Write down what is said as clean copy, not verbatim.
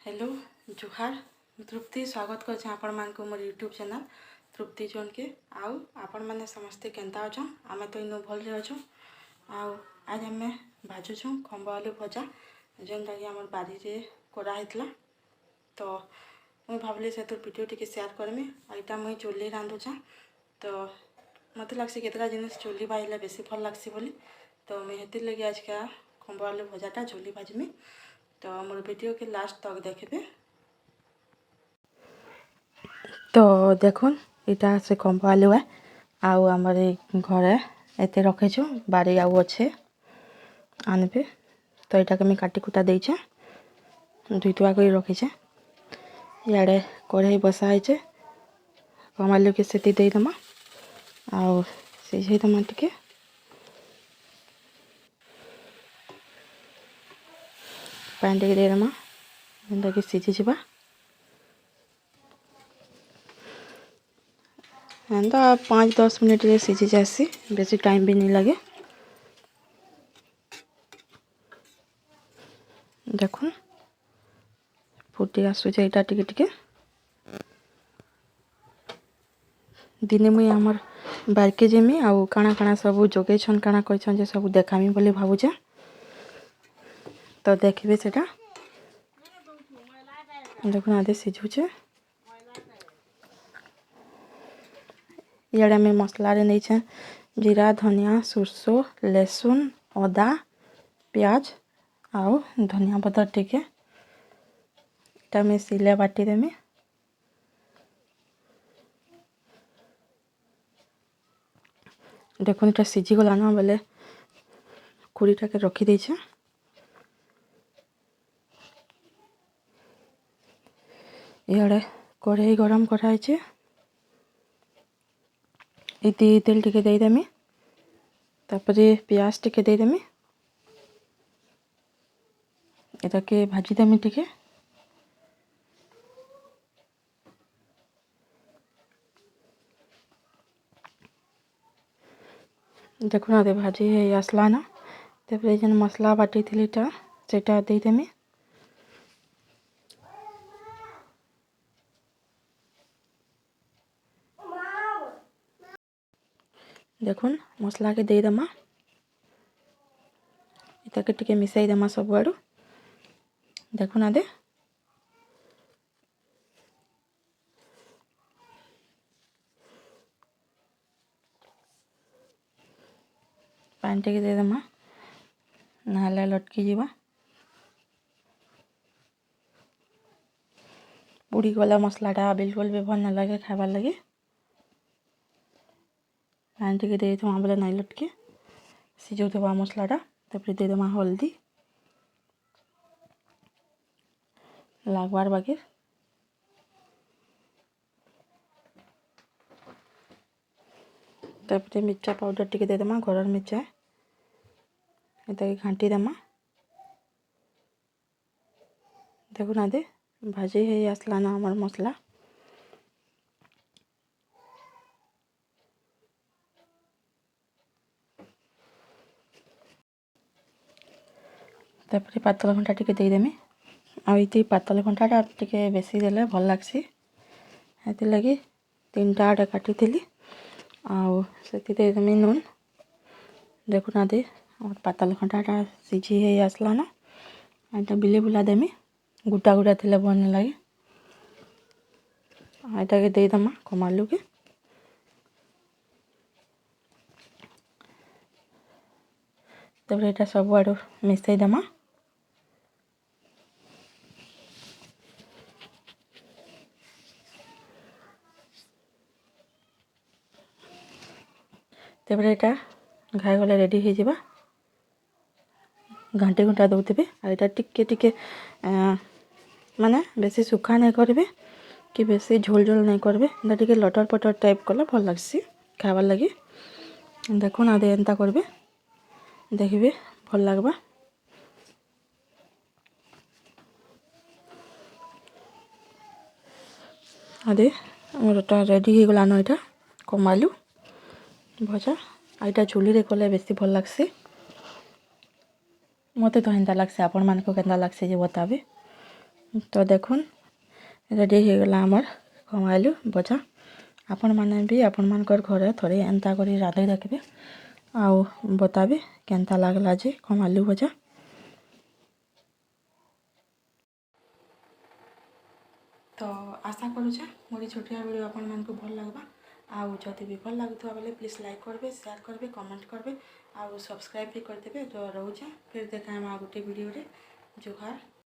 Hello जुहार तृप्ति स्वागत कर आपण मान मोर यूट्यूब चैनल तृप्ति जोन के आउ आपण मैंने समस्ते केन्ता अच्छन आम तो इन भल अच्छु आज आम भाजुँ खम्ब आलू भजा जेनटा कि आम बारी में कराला तो मुझे भाविली से वीडियो टी सेयार करमी यहाँ मुझे चुली रांधुचा तो मत लग्सी केतटा जिनिस चुली भाजले बेसी भल लग्सी बोली तो मुझे लगे आज का खम्ब आलू भजाटा चुली भाजमी तो मोर वीडियो के लास्ट तक देखिए। तो देखुन इटा से खम्ब आलू है आउ आमर घरे एते रखीचु बारी आउ अच्छे आनबे तो यहाँ के काटी कुटा देचे धुईतुआ कर रखीचे इे कढ़ई बसाई खम्ब आलू के सीटी देदमा आउ सिझेदमा टिके पानी टे देदमा जेनटा कि सिझीजा तो 5-10 मिनट सिझी जासी बेसी टाइम भी नहीं लगे। देखुन फुटी आसुचे यहाँ टिके दिने मुई आमर बारके जेमी आउ काଣା काଣା सब जोगे छन काଣା कहछन जे सब देखामी बोली भावुचे तो देखबे सेटा देखुन आदे सिझुचे इे मसला रे नहीं जीरा धनिया सुरसो लहसुन अदा प्याज आउ धनिया पतर टिके इटा में सिले बाटी देमी देखुन इटा सिझी गला ना बोले खुरीटा के रखी देछे इे कढ़ई गरम कराई इति तेल टिके देदेमी तापरे प्याज टिके देदेमी एटा के भाजी देमी टिके देखुन आदे भाजी आसला ना तापरे जेन मसला बाटी थी सेटा देदेमी देखुन मसला के देदमा इता के टिके मिसाई देमा सब आड़ू देखुन आदे पानी टे देदमा ना लटकी जीवा बुड़ी गला मसलाटा बिल्कुल भी भल ना लगे खाबार लगे पानी टे दे बोले नाई लटके सिझुवा मसलाटा तापर देदमा हल्दी लागबार बागे तापर मिर्चा पाउडर टिके देदमा घर मिर्चा ये घाटी देमा देखुन आदे भाजी है आसला ना हमार मसला तापर पातल घंटा टिके देदेमी आईती पातल घंटाटा टिके बेसी देले भल लागसी हेति लगी 3टा आड़े काटी थी आउ सेति देदेमी नून देखुन आदे और पातल घंटाटा सिझी है आसला ना यहाँ बिले बुला देमी गुटा गुटा थे भल नहीं लगे यहाँ के देदमा खम्ब आलू के तापर यहाँ सब आड़ू मिसई देमा तापर यहाँ घाई गले रेडी हो जावा घंटे घंटा दौथे यहाँ टिके टिके माने बेसी सुखा नहीं करेंगे कि बेसी झोल झोल नहीं करेंगे टिके लटर पटर टाइप कले भल लगसी खाबार लगे देखुन आदे एंता करेंगे देखिए भल लगवा आदे मोरटा रेडी हो गलान यहाँ खम्ब आलू भजा यहाँ चुली कले बेसी भल लगसी मत तो हेन्ता लगसी आपण मानक केन्ता लगसी जे बताबे तो देखुन रेडी हो गला आमर खमाइलु भजा। आपण माने भी आपण मानकर घरे थोड़े एंता करी रांधि देखबे आउ बताबे केनता लागला जे खमाइलु भजा। तो आशा करूछे मोरी छोटिया वीडियो आपण मानकु भल लागबा। आउ जदि भी भल लागुथबा बेले प्लीज लाइक करबे, शेयर करबे, कमेंट करबे आउ सब्सक्राइब भी करदेबे। तो रहूछे फिर देखा हम आ गोटे वीडियो रे। जुहार।